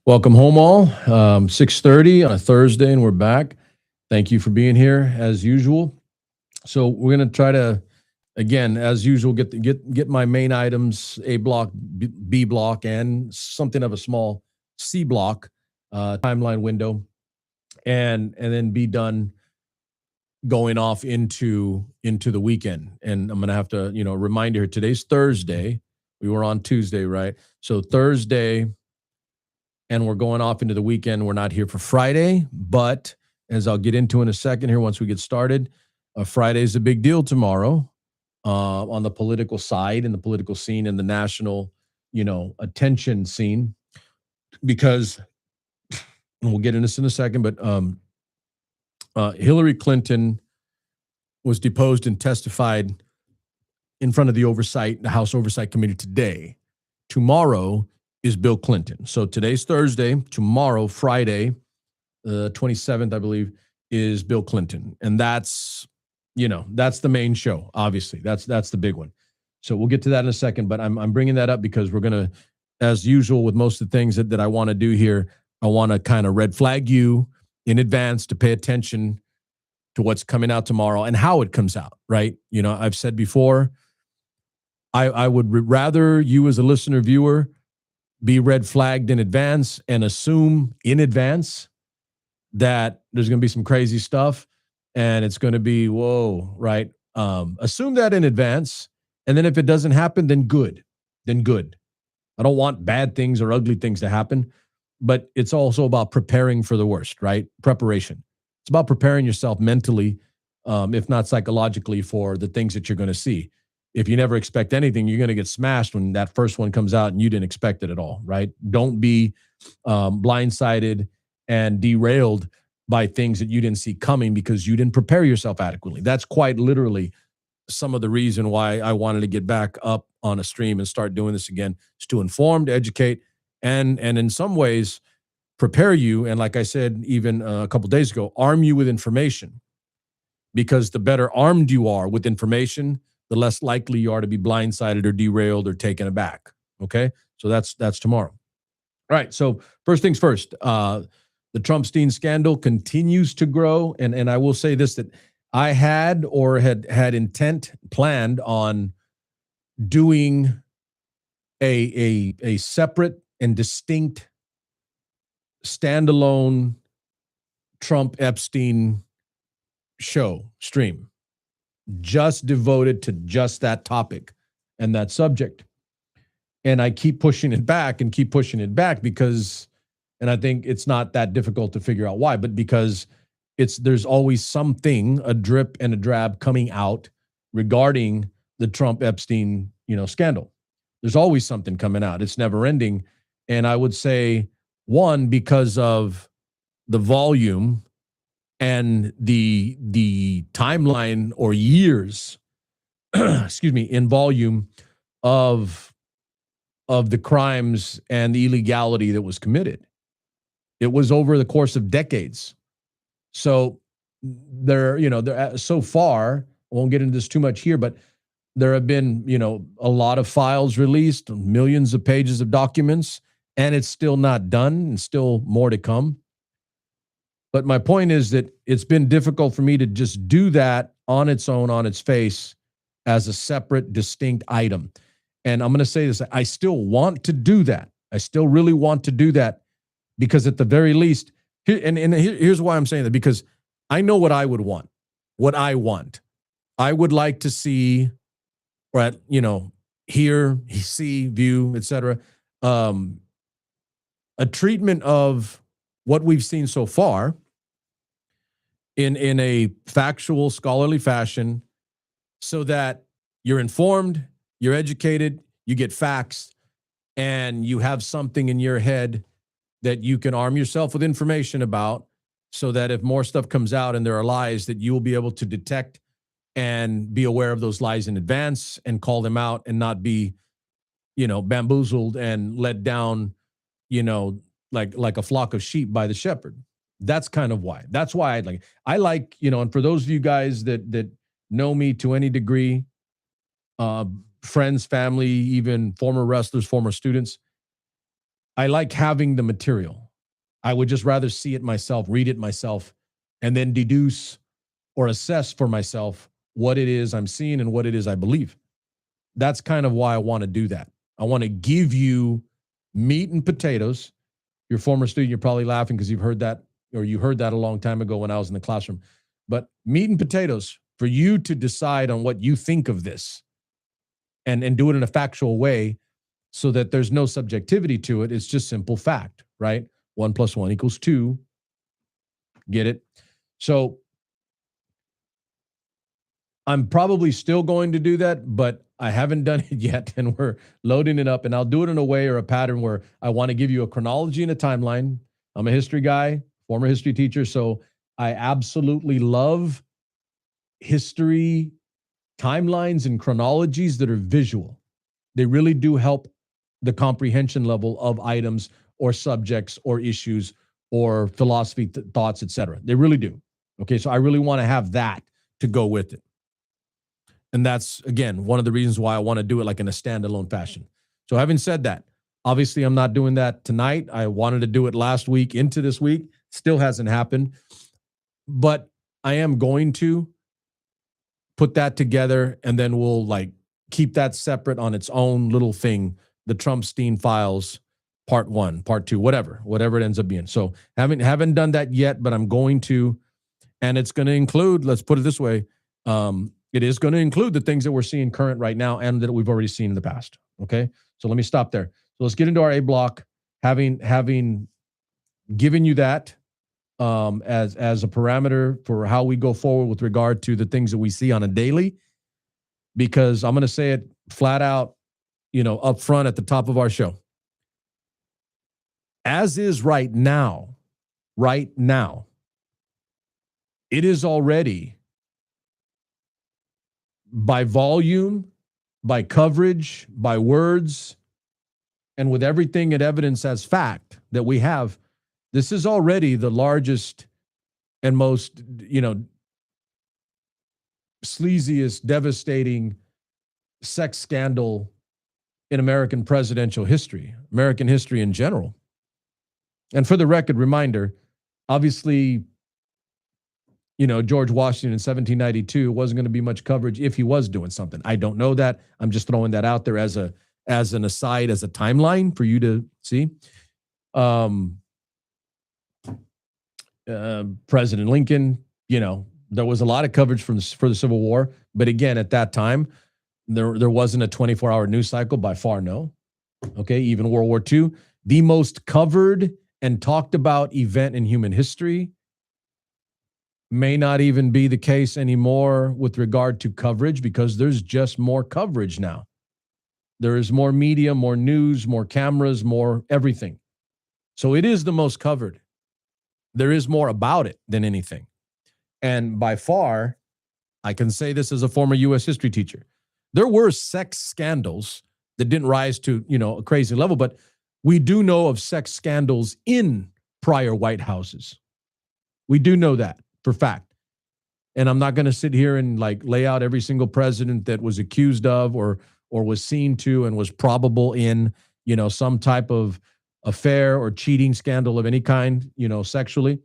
Welcome home, all. 6:30 on a Thursday, and we're back. Thank you for being here as usual. So we're going to try to, again, as usual, get my main items: A block, B block, and something of a small C block timeline window, and then be done going off into the weekend. And I'm going to have to remind you here. Today's Thursday. We were on Tuesday, right? So Thursday. And we're going off into the weekend. We're not here for Friday, but as I'll get into in a second here once we get started, Friday is a big deal tomorrow on the political side and the political scene and the national, attention scene, because, and we'll get into this in a second, but Hillary Clinton was deposed and testified in front of the House Oversight Committee today. Tomorrow is Bill Clinton. So today's Thursday, tomorrow, Friday, the 27th, I believe, is Bill Clinton. And that's the main show, obviously. That's the big one. So we'll get to that in a second, but I'm bringing that up because we're going to, as usual with most of the things that I want to do here, I want to kind of red flag you in advance to pay attention to what's coming out tomorrow and how it comes out, right? I've said before, I would rather you as a listener, viewer, be red flagged in advance and assume in advance that there's going to be some crazy stuff and it's going to be, whoa, right? Assume that in advance. And then if it doesn't happen, then good. I don't want bad things or ugly things to happen, but it's also about preparing for the worst, right? Preparation. It's about preparing yourself mentally, if not psychologically, for the things that you're going to see. If you never expect anything, you're going to get smashed when that first one comes out and you didn't expect it at all, right? Don't be blindsided and derailed by things that you didn't see coming because you didn't prepare yourself adequately. That's quite literally some of the reason why I wanted to get back up on a stream and start doing this again, is to inform, to educate, and in some ways prepare you. And like I said, even a couple days ago, arm you with information, because the better armed you are with information, the less likely you are to be blindsided or derailed or taken aback. Okay, so that's tomorrow. All right. So first things first, the TrumpStein scandal continues to grow, and I will say this, that I had intent planned on doing a separate and distinct standalone Trump Epstein stream, just devoted to just that topic and that subject. And I keep pushing it back because, and I think it's not that difficult to figure out why, but because there's always something, a drip and a drab coming out regarding the Trump Epstein, scandal. There's always something coming out. It's never ending. And I would say, one, because of the volume and the timeline or years, in volume of the crimes and the illegality that was committed. It was over the course of decades. So there so far, I won't get into this too much here, but there have been, a lot of files released, millions of pages of documents, and it's still not done, and still more to come. But my point is that it's been difficult for me to just do that on its own, on its face, as a separate, distinct item. And I'm going to say this, I still want to do that. I still really want to do that, because at the very least, here's why I'm saying that, because I know what I would want, what I want. I would like to see, or hear, see, view, etc., a treatment of what we've seen so far in a factual, scholarly fashion, so that you're informed, you're educated, you get facts, and you have something in your head that you can arm yourself with information about, so that if more stuff comes out and there are lies, that you will be able to detect and be aware of those lies in advance and call them out, and not be, bamboozled and led down, like a flock of sheep by the shepherd. That's kind of why. That's why I like, and for those of you guys that know me to any degree, friends, family, even former wrestlers, former students, I like having the material. I would just rather see it myself, read it myself, and then deduce or assess for myself what it is I'm seeing and what it is I believe. That's kind of why I want to do that. I want to give you meat and potatoes. Your former student, you're probably laughing because you've heard that, or you heard that a long time ago when I was in the classroom. But meat and potatoes for you to decide on what you think of this and do it in a factual way so that there's no subjectivity to it. It's just simple fact, right? 1 + 1 = 2. Get it? So I'm probably still going to do that, but I haven't done it yet, and we're loading it up. And I'll do it in a way or a pattern where I want to give you a chronology and a timeline. I'm a history guy, former history teacher, so I absolutely love history timelines and chronologies that are visual. They really do help the comprehension level of items or subjects or issues or philosophy, thoughts, etc. They really do. Okay, so I really want to have that to go with it. And that's, again, one of the reasons why I want to do it like in a standalone fashion. So having said that, obviously I'm not doing that tonight. I wanted to do it last week into this week. Still hasn't happened. But I am going to put that together, and then we'll like keep that separate on its own little thing, the TrumpStein files, part 1, part 2, whatever it ends up being. So haven't done that yet, but I'm going to, and it's going to include, let's put it this way, it is going to include the things that we're seeing current right now and that we've already seen in the past. Okay, so let me stop there. So let's get into our A block, having given you that as a parameter for how we go forward with regard to the things that we see on a daily, because I'm going to say it flat out, up front at the top of our show. As is right now, it is already, by volume, by coverage, by words, and with everything and evidence as fact that we have, this is already the largest and most, sleaziest, devastating sex scandal in American presidential history, American history in general. And for the record, reminder, obviously, George Washington in 1792 wasn't going to be much coverage if he was doing something. I don't know that. I'm just throwing that out there as an aside, as a timeline for you to see. President Lincoln, there was a lot of coverage for the Civil War, but again, at that time, there wasn't a 24-hour news cycle, by far, no. Okay, even World War II, the most covered and talked about event in human history, may not even be the case anymore with regard to coverage, because there's just more coverage now. There is more media, more news, more cameras, more everything. So it is the most covered. There is more about it than anything. And by far, I can say this as a former U.S. history teacher, there were sex scandals that didn't rise to, a crazy level, but we do know of sex scandals in prior White Houses. We do know that for fact. And I'm not going to sit here and lay out every single president that was accused of or was seen to and was probable in, some type of affair or cheating scandal of any kind, sexually.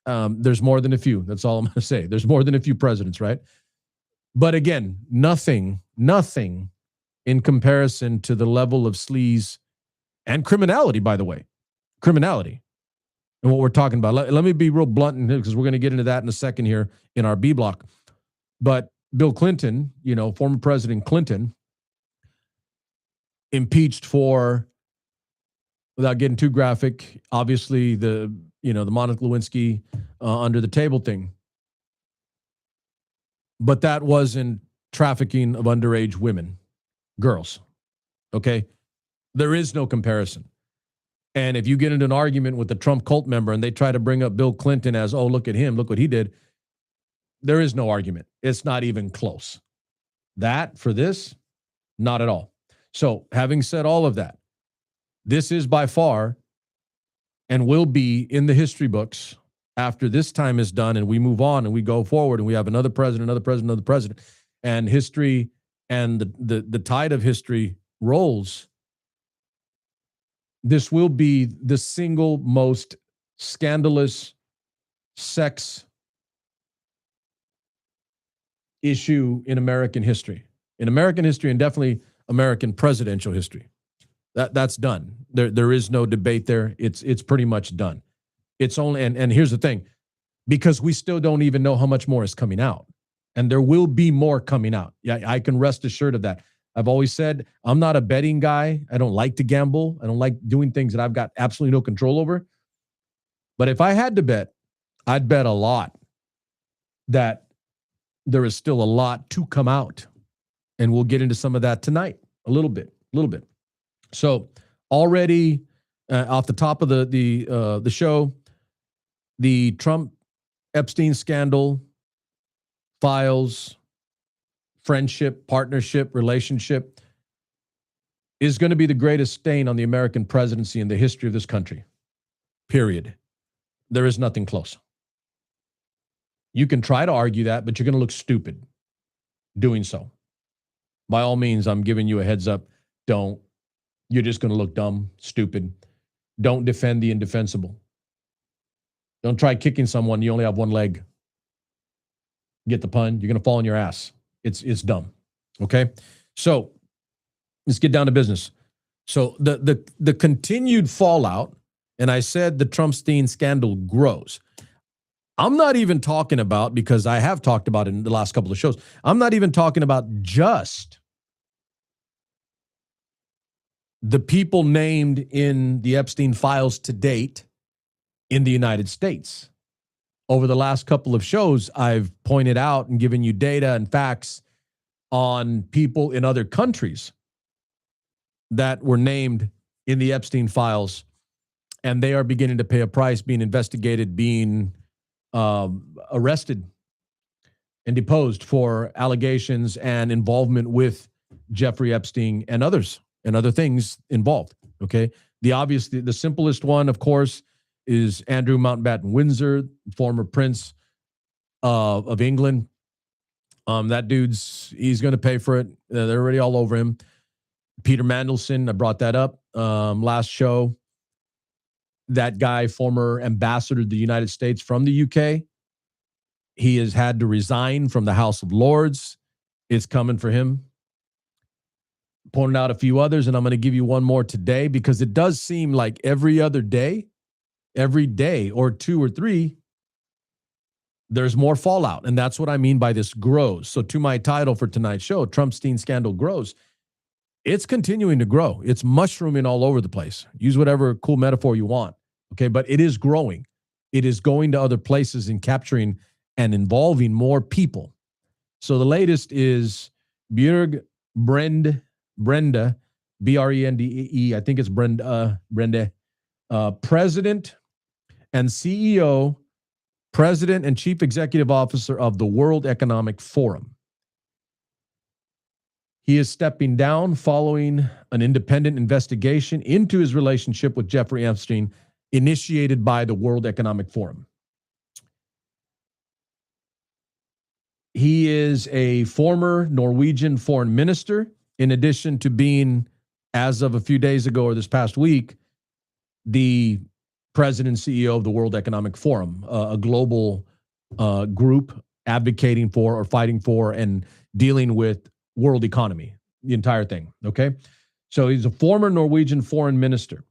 There's more than a few. That's all I'm going to say. There's more than a few presidents, right? But again, nothing in comparison to the level of sleaze and criminality, by the way. Criminality. And what we're talking about. Let me be real blunt, because we're going to get into that in a second here in our B block. But Bill Clinton, former President Clinton, impeached for, without getting too graphic, obviously the Monica Lewinsky under the table thing. But that wasn't trafficking of underage women, girls. Okay? There is no comparison. And if you get into an argument with the Trump cult member and they try to bring up Bill Clinton as, oh, look at him, look what he did, there is no argument. It's not even close. That, for this, not at all. So having said all of that, this is by far and will be in the history books after this time is done and we move on and we go forward and we have another president, and history and the tide of history rolls. this will be the single most scandalous sex issue in American history. In American history, and definitely American presidential history. That's done. There is no debate there. It's pretty much done. It's only, and here's the thing, because we still don't even know how much more is coming out. And there will be more coming out. Yeah, I can rest assured of that. I've always said I'm not a betting guy. I don't like to gamble. I don't like doing things that I've got absolutely no control over. But if I had to bet, I'd bet a lot that there is still a lot to come out. And we'll get into some of that tonight, a little bit. So already off the top of the show, the Trump-Epstein scandal, files, friendship, partnership, relationship is going to be the greatest stain on the American presidency in the history of this country. Period. There is nothing close. You can try to argue that, but you're going to look stupid doing so. By all means, I'm giving you a heads up. Don't. You're just going to look dumb, stupid. Don't defend the indefensible. Don't try kicking someone. You only have one leg. Get the pun? You're going to fall on your ass. It's dumb. Okay? So let's get down to business. So the continued fallout, and I said the TrumpStein scandal grows. I'm not even talking about, because I have talked about it in the last couple of shows, I'm not even talking about just the people named in the Epstein files to date in the United States. Over the last couple of shows, I've pointed out and given you data and facts on people in other countries that were named in the Epstein files, and they are beginning to pay a price, being investigated, being arrested and deposed for allegations and involvement with Jeffrey Epstein and others and other things involved. Okay. The simplest one, of course, is Andrew Mountbatten Windsor, former Prince of England. That he's going to pay for it. They're already all over him. Peter Mandelson, I brought that up last show. That guy, former ambassador to the United States from the UK, he has had to resign from the House of Lords. It's coming for him. Pointed out a few others, and I'm going to give you one more today, because it does seem like every day or two or three, there's more fallout. And that's what I mean by this grows. So to my title for tonight's show, TrumpStein scandal grows. It's continuing to grow. It's mushrooming all over the place. Use whatever cool metaphor you want. Okay. But it is growing. It is going to other places and capturing and involving more people. So the latest is Brenda, Brende, I think it's Brende, president and CEO, president and chief executive officer of the World Economic Forum. He is stepping down following an independent investigation into his relationship with Jeffrey Epstein, initiated by the World Economic Forum. He is a former Norwegian foreign minister, in addition to being, as of a few days ago or this past week, the president and CEO of the World Economic Forum, a global group advocating for or fighting for and dealing with world economy, the entire thing. Okay. So he's a former Norwegian foreign minister.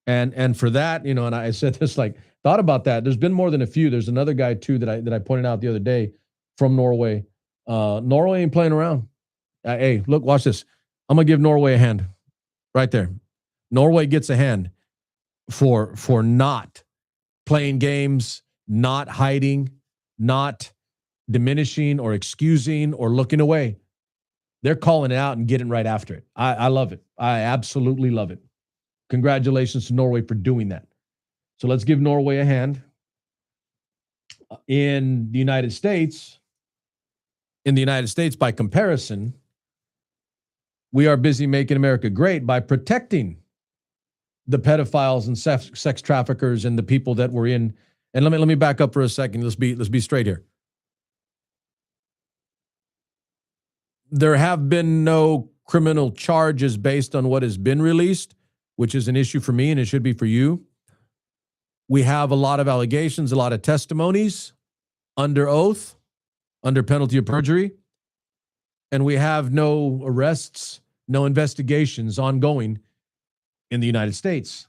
And for that, and I said this, thought about that. There's been more than a few. There's another guy too that I pointed out the other day from Norway. Norway ain't playing around. Hey, look, watch this. I'm going to give Norway a hand right there. Norway gets a hand for not playing games, not hiding, not diminishing or excusing or looking away. They're calling it out and getting right after it. I love it. I absolutely love it. Congratulations to Norway for doing that. So let's give Norway a hand. In the United States, by comparison, we are busy making America great by protecting the pedophiles and sex traffickers and the people that were in. And let me back up for a second. Let's be straight here. There have been no criminal charges based on what has been released, which is an issue for me and it should be for you. We have a lot of allegations, a lot of testimonies under oath, under penalty of perjury, and we have no arrests, no investigations ongoing in the United States.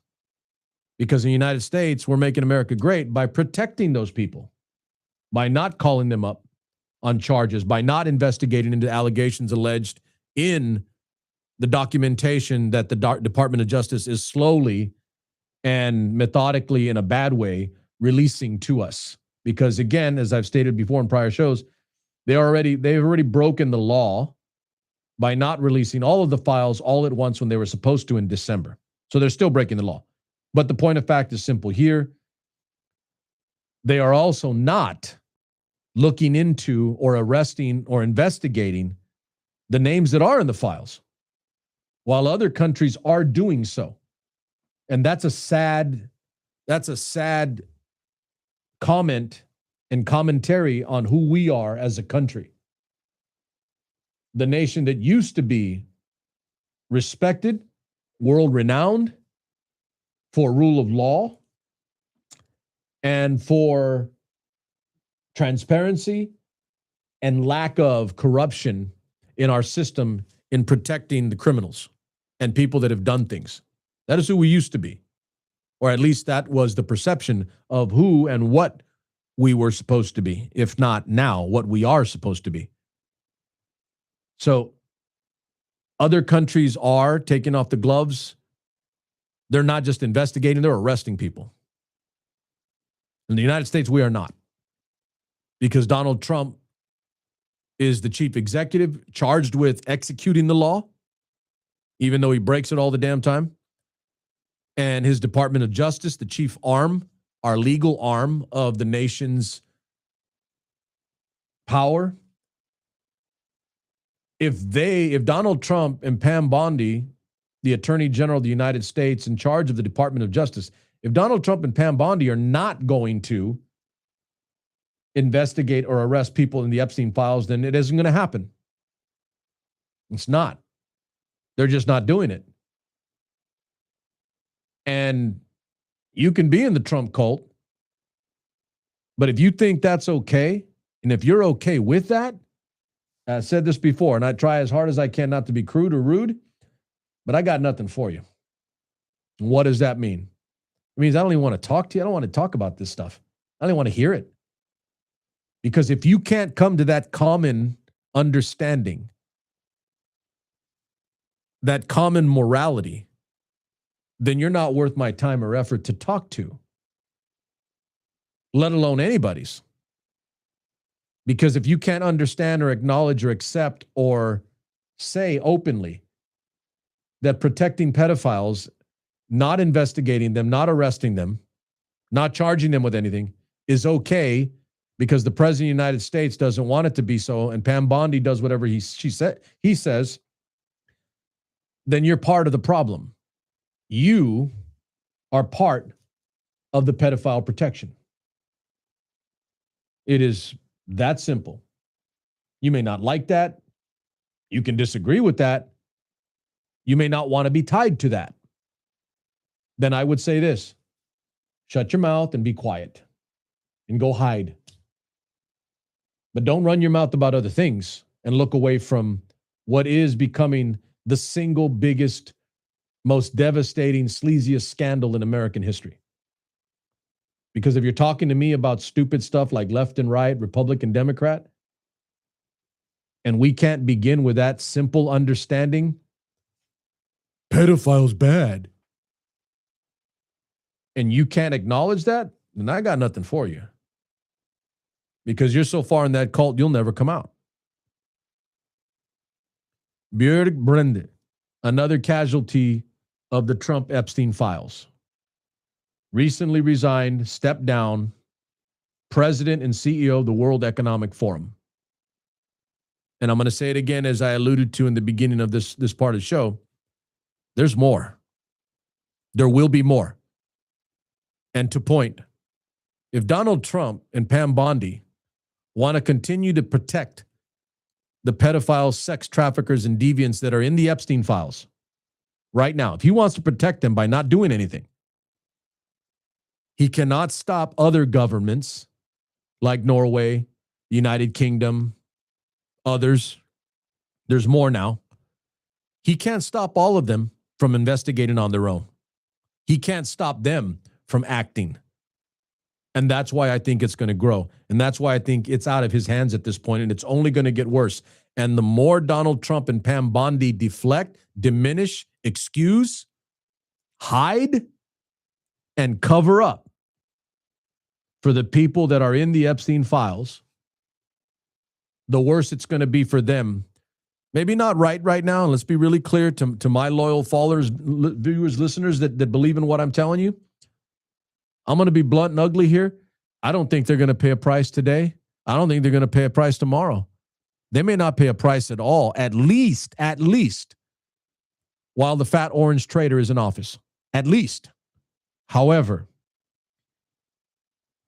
Because in the United States, we're making America great by protecting those people, by not calling them up on charges, by not investigating into allegations alleged in the documentation that the Department of Justice is slowly and methodically, in a bad way, releasing to us. Because again, as I've stated before in prior shows, they've already broken the law by not releasing all of the files all at once when they were supposed to in December. So they're still breaking the law. But the point of fact is simple here. They are also not looking into or arresting or investigating the names that are in the files, while other countries are doing so. And that's a sad comment and commentary on who we are as a country. The nation that used to be respected, world-renowned for rule of law and for transparency and lack of corruption in our system in protecting the criminals and people that have done things. That is who we used to be. Or at least that was the perception of who and what we were supposed to be, if not now, what we are supposed to be. So other countries are taking off the gloves. They're not just investigating, they're arresting people. In the United States, we are not. Because Donald Trump is the chief executive charged with executing the law, even though he breaks it all the damn time. And his Department of Justice, the chief arm, our legal arm of the nation's power. If Donald Trump and Pam Bondi, the Attorney General of the United States in charge of the Department of Justice, if Donald Trump and Pam Bondi are not going to investigate or arrest people in the Epstein files, then it isn't going to happen. It's not. They're just not doing it. And you can be in the Trump cult, but if you think that's okay, and if you're okay with that, I said this before, and I try as hard as I can not to be crude or rude, but I got nothing for you. What does that mean? It means I don't even want to talk to you. I don't want to talk about this stuff. I don't even want to hear it. Because if you can't come to that common understanding, that common morality, then you're not worth my time or effort to talk to, let alone anybody's. Because if you can't understand or acknowledge or accept or say openly that protecting pedophiles, not investigating them, not arresting them, not charging them with anything is okay because the President of the United States doesn't want it to be so, and Pam Bondi does whatever he says, then you're part of the problem. You are part of the pedophile protection. It is that simple. You may not like that. You can disagree with that. You may not want to be tied to that. Then I would say this: shut your mouth and be quiet and go hide. But don't run your mouth about other things and look away from what is becoming the single biggest, most devastating, sleaziest scandal in American history. Because if you're talking to me about stupid stuff like left and right, Republican, Democrat, and we can't begin with that simple understanding, pedophile's bad, and you can't acknowledge that, then I got nothing for you. Because you're so far in that cult, you'll never come out. Björk Brende, another casualty of the Trump Epstein files, recently resigned, stepped down, president and CEO of the World Economic Forum. And I'm going to say it again, as I alluded to in the beginning of this part of the show. There's more. There will be more. And to point, if Donald Trump and Pam Bondi want to continue to protect the pedophiles, sex traffickers, and deviants that are in the Epstein files, right now. If he wants to protect them by not doing anything, he cannot stop other governments like Norway, United Kingdom, others. There's more now. He can't stop all of them from investigating on their own. He can't stop them from acting. And that's why I think it's going to grow. And that's why I think it's out of his hands at this point, and it's only going to get worse. And the more Donald Trump and Pam Bondi deflect, diminish, excuse, hide, and cover up for the people that are in the Epstein files, the worse it's going to be for them. Maybe not right now. And let's be really clear to my loyal followers, viewers, listeners that believe in what I'm telling you. I'm going to be blunt and ugly here. I don't think they're going to pay a price today. I don't think they're going to pay a price tomorrow. They may not pay a price at all, at least, while the fat orange traitor is in office. At least. However,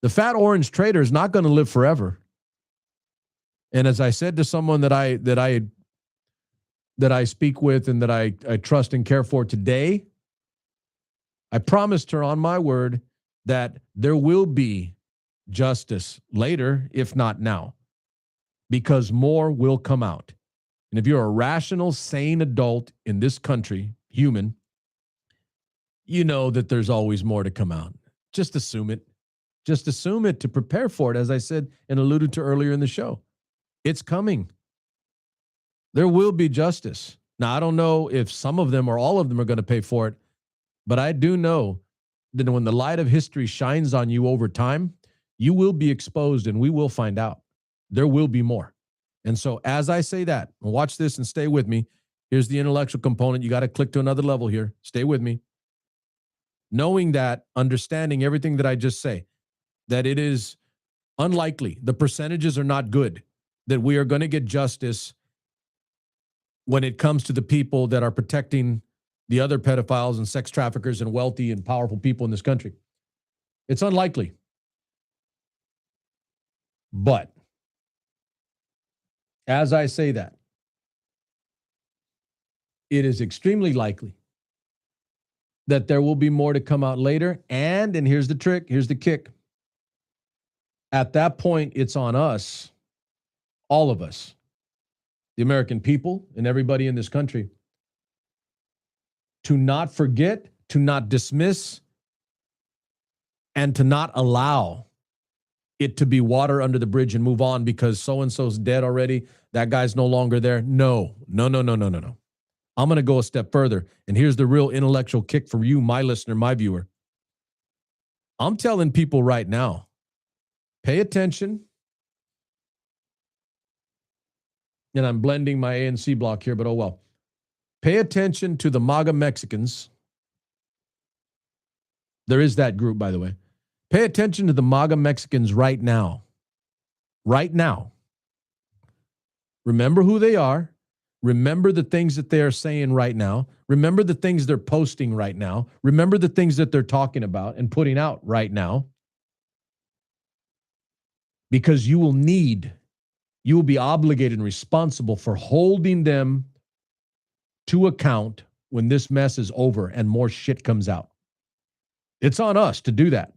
the fat orange traitor is not going to live forever. And as I said to someone that I speak with and that I trust and care for today, I promised her on my word that there will be justice later, if not now, because more will come out. And if you're a rational, sane adult in this country, human, you know that there's always more to come out. Just assume it. Just assume it to prepare for it, as I said and alluded to earlier in the show. It's coming. There will be justice. Now, I don't know if some of them or all of them are going to pay for it, but I do know that when the light of history shines on you over time, you will be exposed and we will find out. There will be more. And so as I say that, watch this and stay with me. Here's the intellectual component. You got to click to another level here. Stay with me. Knowing that, understanding everything that I just say, that it is unlikely, the percentages are not good, that we are going to get justice when it comes to the people that are protecting the other pedophiles and sex traffickers and wealthy and powerful people in this country. It's unlikely. But as I say that, it is extremely likely that there will be more to come out later. And here's the trick, here's the kick. At that point, it's on us, all of us, the American people and everybody in this country, to not forget, to not dismiss, and to not allow it to be water under the bridge and move on because so-and-so's dead already, that guy's no longer there. No. I'm going to go a step further, and here's the real intellectual kick for you, my listener, my viewer. I'm telling people right now, pay attention. And I'm blending my ANC block here, but oh well. Pay attention to the MAGA Mexicans. There is that group, by the way. Pay attention to the MAGA Mexicans right now. Right now. Remember who they are. Remember the things that they are saying right now. Remember the things they're posting right now. Remember the things that they're talking about and putting out right now. Because you will be obligated and responsible for holding them to account when this mess is over and more shit comes out. It's on us to do that.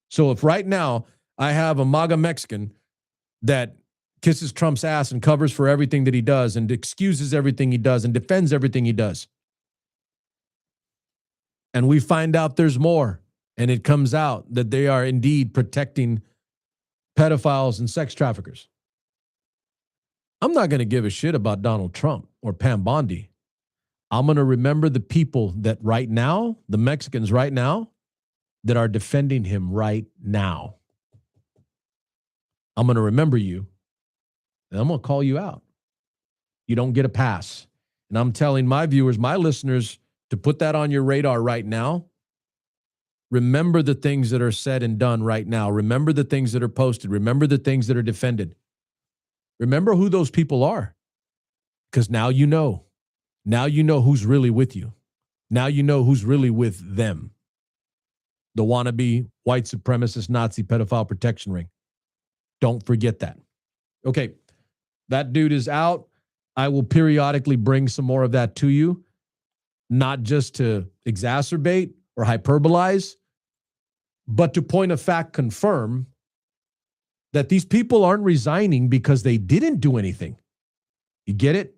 So if right now I have a MAGA Mexican that kisses Trump's ass and covers for everything that he does and excuses everything he does and defends everything he does, and we find out there's more, and it comes out that they are indeed protecting pedophiles and sex traffickers, I'm not going to give a shit about Donald Trump or Pam Bondi. I'm going to remember the people that right now, the Mexicans right now, that are defending him right now. I'm going to remember you, and I'm going to call you out. You don't get a pass. And I'm telling my viewers, my listeners, to put that on your radar right now. Remember the things that are said and done right now. Remember the things that are posted. Remember the things that are defended. Remember who those people are, because now you know. Now you know who's really with you. Now you know who's really with them. The wannabe white supremacist Nazi pedophile protection ring. Don't forget that. Okay, that dude is out. I will periodically bring some more of that to you. not just to exacerbate or hyperbolize, but to point of fact confirm that these people aren't resigning because they didn't do anything. You get it?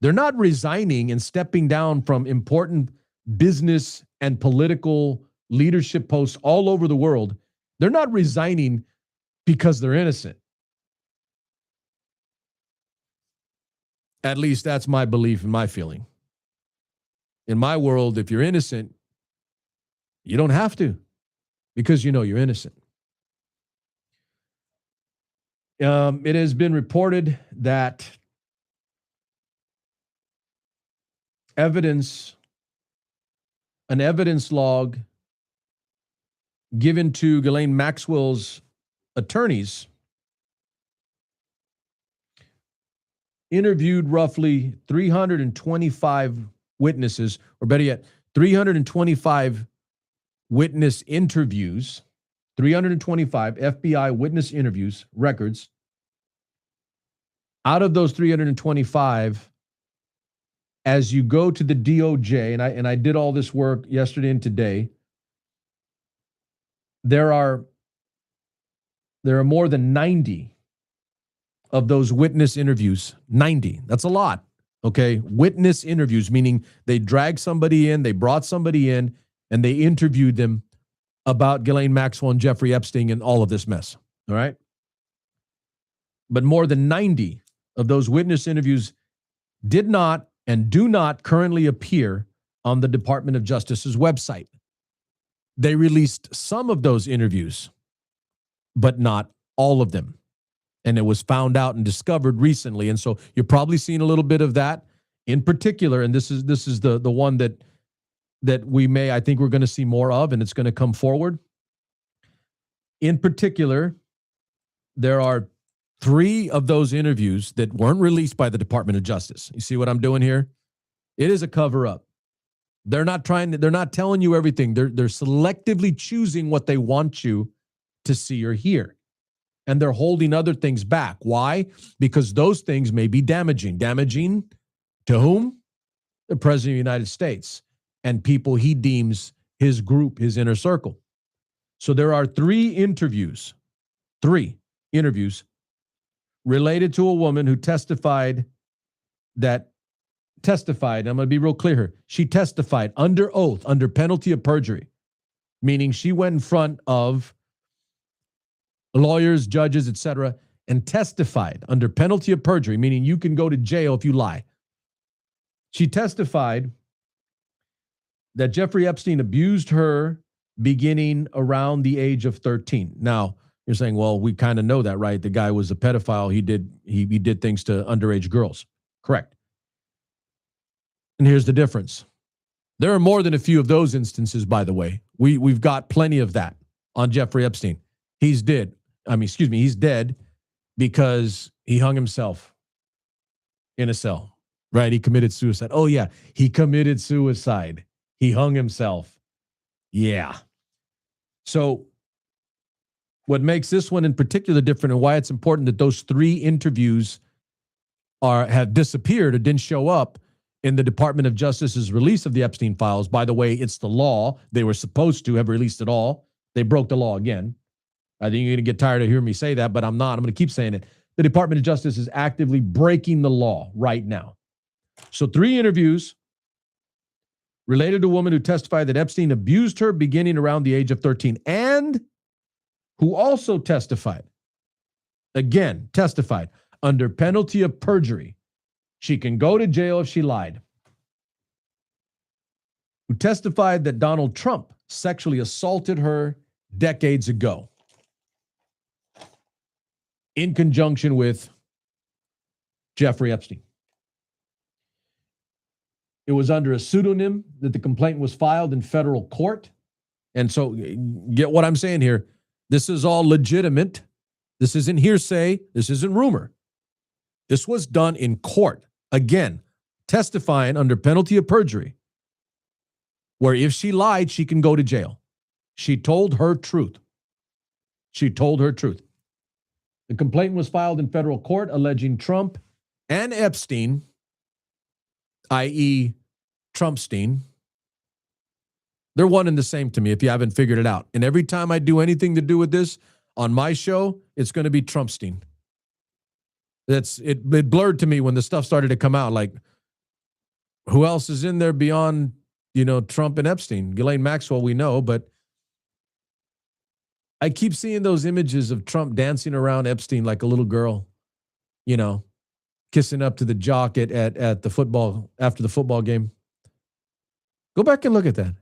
They're not resigning and stepping down from important business and political leadership posts all over the world. They're not resigning because they're innocent. At least that's my belief and my feeling. In my world, if you're innocent, you don't have to, because you know you're innocent. It has been reported that an evidence log given to Ghislaine Maxwell's attorneys interviewed roughly 325 witnesses, or better yet, 325 witness interviews, 325 FBI witness interviews, records. Out of those 325, as you go to the DOJ, and I did all this work yesterday and today, there are more than 90 of those witness interviews. 90. That's a lot. Okay. Witness interviews, meaning they dragged somebody in, they brought somebody in, and they interviewed them about Ghislaine Maxwell and Jeffrey Epstein and all of this mess. All right. But more than 90 of those witness interviews did not and do not currently appear on the Department of Justice's website. They released some of those interviews, but not all of them. And it was found out and discovered recently. And so you're probably seeing a little bit of that in particular. And this is the one that I think we're going to see more of, and it's going to come forward. In particular, there are 3 of those interviews that weren't released by the Department of Justice. You see what I'm doing here? It is a cover up. They're not telling you everything. They're selectively choosing what they want you to see or hear. And they're holding other things back. Why? Because those things may be damaging. Damaging to whom? The President of the United States and people he deems his group, his inner circle. So there are 3 interviews related to a woman who testified, I'm going to be real clear here. She testified under oath, under penalty of perjury, meaning she went in front of lawyers, judges, etc., and testified under penalty of perjury, meaning you can go to jail if you lie. She testified that Jeffrey Epstein abused her beginning around the age of 13. Now, you're saying, well, we kind of know that, right? The guy was a pedophile. He did things to underage girls. Correct. And here's the difference. There are more than a few of those instances, by the way. We've got plenty of that on Jeffrey Epstein. He's dead because he hung himself in a cell, right? He committed suicide. Oh, yeah, he committed suicide. He hung himself. Yeah. So what makes this one in particular different and why it's important that those 3 interviews have disappeared or didn't show up in the Department of Justice's release of the Epstein files. By the way, it's the law. They were supposed to have released it all. They broke the law again. I think you're going to get tired of hearing me say that, but I'm not. I'm going to keep saying it. The Department of Justice is actively breaking the law right now. So 3 interviews related to a woman who testified that Epstein abused her beginning around the age of 13 and who also testified under penalty of perjury. She can go to jail if she lied. Who testified that Donald Trump sexually assaulted her decades ago in conjunction with Jeffrey Epstein. It was under a pseudonym that the complaint was filed in federal court. And so, get what I'm saying here. This is all legitimate. This isn't hearsay. This isn't rumor. This was done in court. Again, testifying under penalty of perjury, where if she lied, she can go to jail. She told her truth. The complaint was filed in federal court alleging Trump and Epstein, i.e., TrumpStein. They're one and the same to me if you haven't figured it out. And every time I do anything to do with this on my show, it's going to be TrumpStein. It blurred to me when the stuff started to come out. Like, who else is in there beyond, Trump and Epstein? Ghislaine Maxwell, we know, but I keep seeing those images of Trump dancing around Epstein like a little girl, kissing up to the jock at the football, after the football game. Go back and look at that.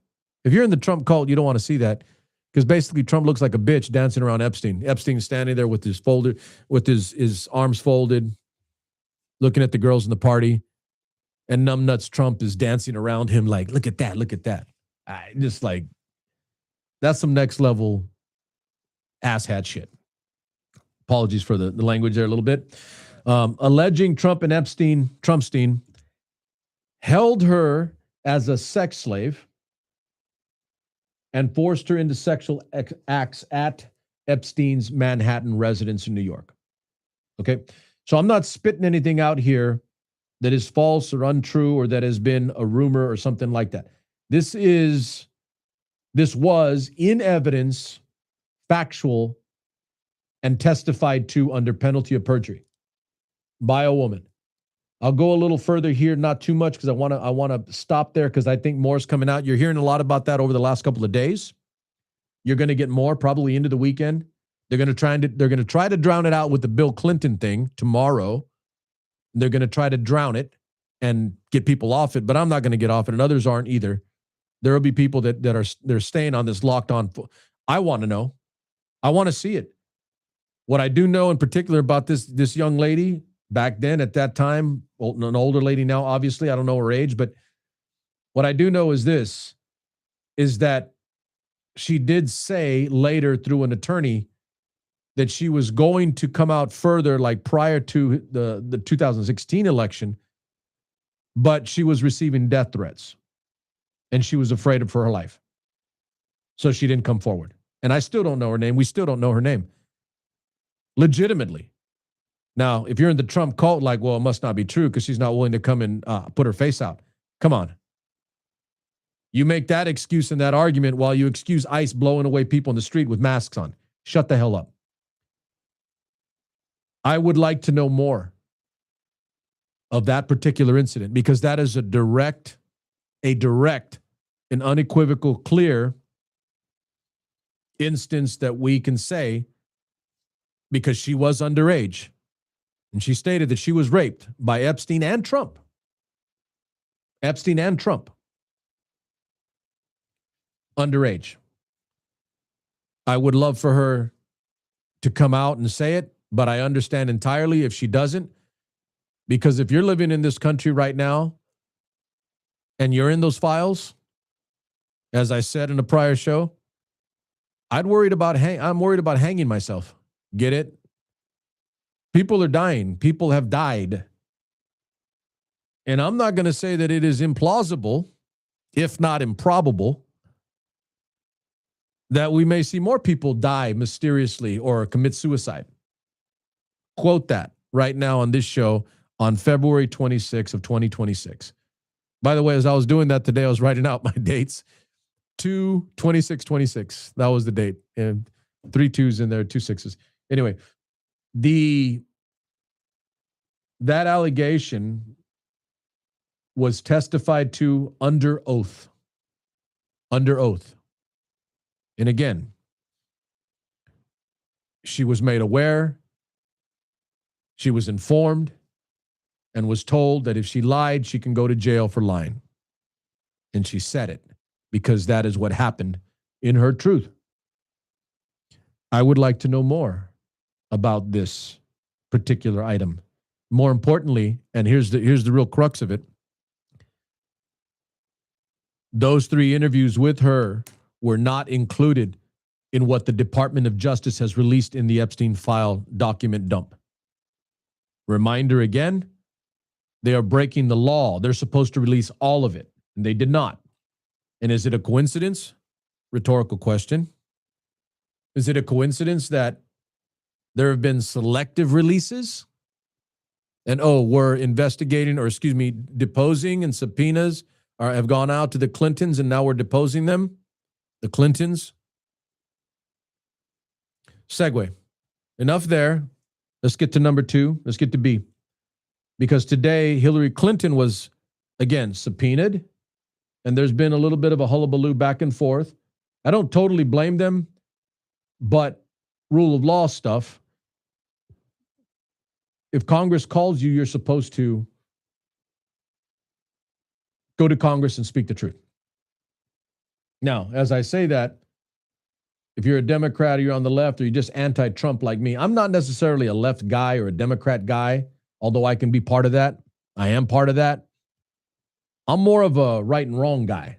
If you're in the Trump cult, you don't want to see that, because basically Trump looks like a bitch dancing around Epstein. Epstein's standing there with his arms folded, looking at the girls in the party, and numbnuts Trump is dancing around him like, look at that, look at that. Just like, that's some next level asshat shit. Apologies for the language there a little bit. Alleging Trump and TrumpStein held her as a sex slave and forced her into sexual acts at Epstein's Manhattan residence in New York. Okay, so I'm not spitting anything out here that is false or untrue or that has been a rumor or something like that. This was in evidence, factual, and testified to under penalty of perjury by a woman. I'll go a little further here, not too much, because I want to stop there, because I think more is coming out. You're hearing a lot about that over the last couple of days. You're going to get more probably into the weekend. They're going to try to drown it out with the Bill Clinton thing tomorrow. They're going to try to drown it and get people off it, but I'm not going to get off it, and others aren't either. There will be people they're staying on this locked on. I want to know. I want to see it. What I do know in particular about this young lady back then, at that time, an older lady now, obviously, I don't know her age, but what I do know is this, is that she did say later through an attorney that she was going to come out further, like prior to the 2016 election, but she was receiving death threats and she was afraid for her life. So she didn't come forward. And I still don't know her name. We still don't know her name. Legitimately. Now, if you're in the Trump cult, like, well, it must not be true because she's not willing to come and put her face out. Come on. You make that excuse and that argument while you excuse ICE blowing away people in the street with masks on. Shut the hell up. I would like to know more of that particular incident, because that is a direct and unequivocal, clear instance that we can say, because she was underage. And she stated that she was raped by Epstein and Trump. Epstein and Trump. Underage. I would love for her to come out and say it, but I understand entirely if she doesn't. Because if you're living in this country right now and you're in those files, as I said in a prior show, I'm worried about hanging myself. Get it? People are dying. People have died. And I'm not going to say that it is implausible, if not improbable, that we may see more people die mysteriously or commit suicide. Quote that right now on this show on February 26th of 2026. By the way, as I was doing that today, I was writing out my dates. 2/26/26. That was the date. And 3 2s in there, 2 6s. Anyway, that allegation was testified to under oath. Under oath. And again, she was made aware, she was informed, and was told that if she lied, she can go to jail for lying. And she said it, because that is what happened in her truth. I would like to know more about this particular item. More importantly, and here's the real crux of it, those 3 interviews with her were not included in what the Department of Justice has released in the Epstein file document dump. Reminder again, they are breaking the law. They're supposed to release all of it, and they did not. And is it a coincidence? Rhetorical question. Is it a coincidence that there have been selective releases? And we're investigating, or deposing, and subpoenas have gone out to the Clintons and now we're deposing them. The Clintons. Segue. Enough there. Let's get to number 2. Let's get to B. Because today Hillary Clinton was, again, subpoenaed. And there's been a little bit of a hullabaloo back and forth. I don't totally blame them, but rule of law stuff. If Congress calls you, you're supposed to go to Congress and speak the truth. Now, as I say that, if you're a Democrat or you're on the left or you're just anti-Trump like me, I'm not necessarily a left guy or a Democrat guy, although I can be part of that. I am part of that. I'm more of a right and wrong guy.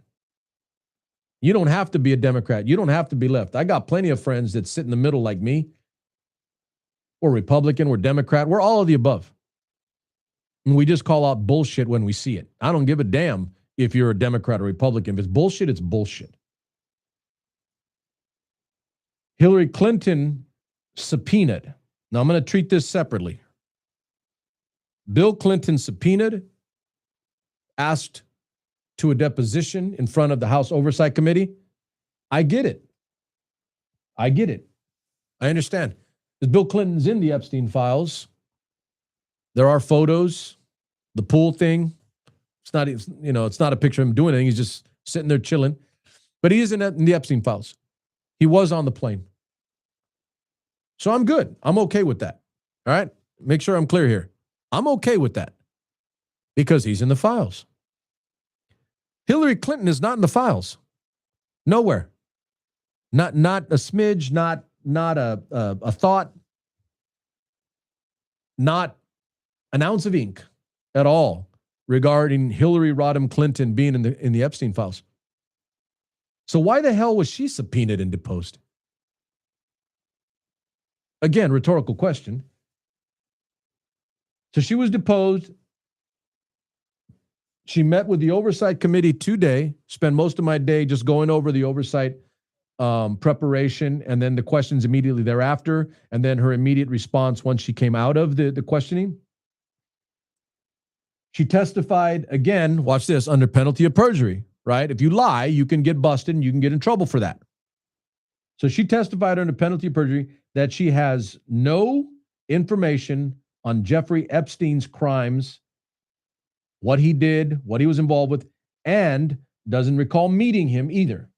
You don't have to be a Democrat. You don't have to be left. I got plenty of friends that sit in the middle like me. We're Republican, we're Democrat, we're all of the above. And we just call out bullshit when we see it. I don't give a damn if you're a Democrat or Republican. If it's bullshit, it's bullshit. Hillary Clinton subpoenaed. Now I'm going to treat this separately. Bill Clinton subpoenaed, asked to a deposition in front of the House Oversight Committee. I get it. I get it. I understand. Because Bill Clinton's in the Epstein files. There are photos, the pool thing. It's not, it's not a picture of him doing anything. He's just sitting there chilling. But he is in the Epstein files. He was on the plane. So I'm good. I'm okay with that. All right? Make sure I'm clear here. I'm okay with that because he's in the files. Hillary Clinton is not in the files. Nowhere. Not a smidge, not a thought, not an ounce of ink at all regarding Hillary Rodham Clinton being in the Epstein files. So why the hell was she subpoenaed and deposed? Again, rhetorical question. So she was deposed. She met with the Oversight Committee today, spent most of my day just going over the oversight preparation and then the questions immediately thereafter, and then her immediate response once she came out of the questioning. She testified, again, watch this, under penalty of perjury, right? If you lie, you can get busted and you can get in trouble for that. So she testified under penalty of perjury that she has no information on Jeffrey Epstein's crimes, what he did, what he was involved with, and doesn't recall meeting him either.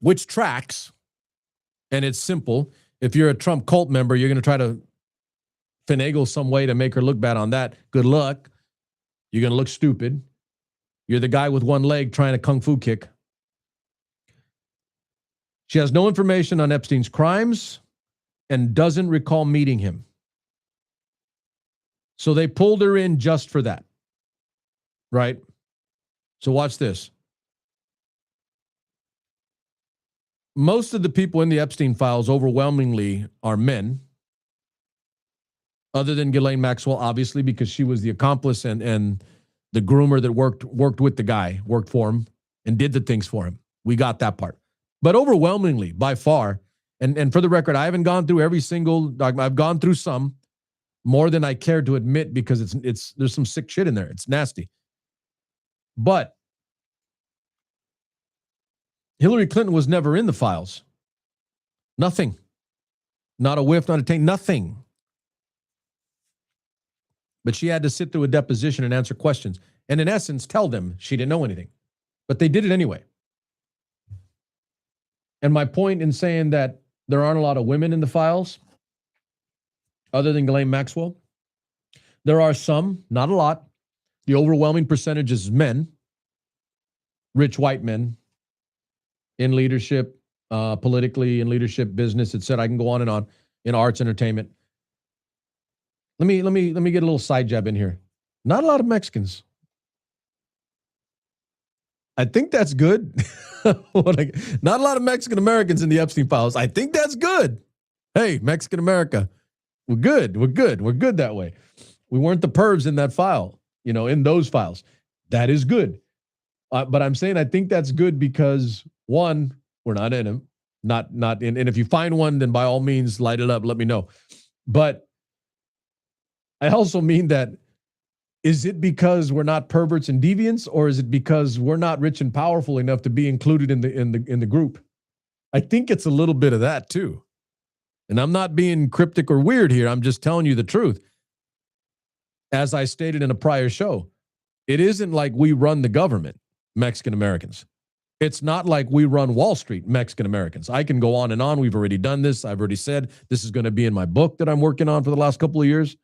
Which tracks, and it's simple. If you're a Trump cult member, you're going to try to finagle some way to make her look bad on that. Good luck. You're going to look stupid. You're the guy with one leg trying to kung fu kick. She has no information on Epstein's crimes and doesn't recall meeting him. So they pulled her in just for that. Right? So watch this. Most of the people in the Epstein files overwhelmingly are men, other than Ghislaine Maxwell, obviously, because she was the accomplice and the groomer that worked with the guy, worked for him, and did the things for him. We got that part. But overwhelmingly, by far, and for the record, I haven't gone through every single, I've gone through some, more than I care to admit, because it's there's some sick shit in there. It's nasty. But Hillary Clinton was never in the files. Nothing. Not a whiff, not a taint, nothing. But she had to sit through a deposition and answer questions. And in essence, tell them she didn't know anything. But they did it anyway. And my point in saying that there aren't a lot of women in the files, other than Ghislaine Maxwell, there are some, not a lot. The overwhelming percentage is men, rich white men, in leadership, politically, in leadership, business, etc. I can go on and on, in arts, entertainment. Let me get a little side jab in here. Not a lot of Mexicans. I think that's good. Not a lot of Mexican Americans in the Epstein files. I think that's good. Hey, Mexican America, we're good. We're good. We're good that way. We weren't the pervs in that file, in those files. That is good. But I'm saying I think that's good because, one, we're not in them. Not in. And if you find one, then by all means, light it up. Let me know. But I also mean that Is it because we're not perverts and deviants, or is it because we're not rich and powerful enough to be included in the group? I think it's a little bit of that too. And I'm not being cryptic or weird here. I'm just telling you the truth. As I stated in a prior show, it isn't like we run the government, Mexican Americans. It's not like we run Wall Street, Mexican Americans. I can go on and on. We've already done this. I've already said this is going to be in my book that I'm working on for the last couple of years.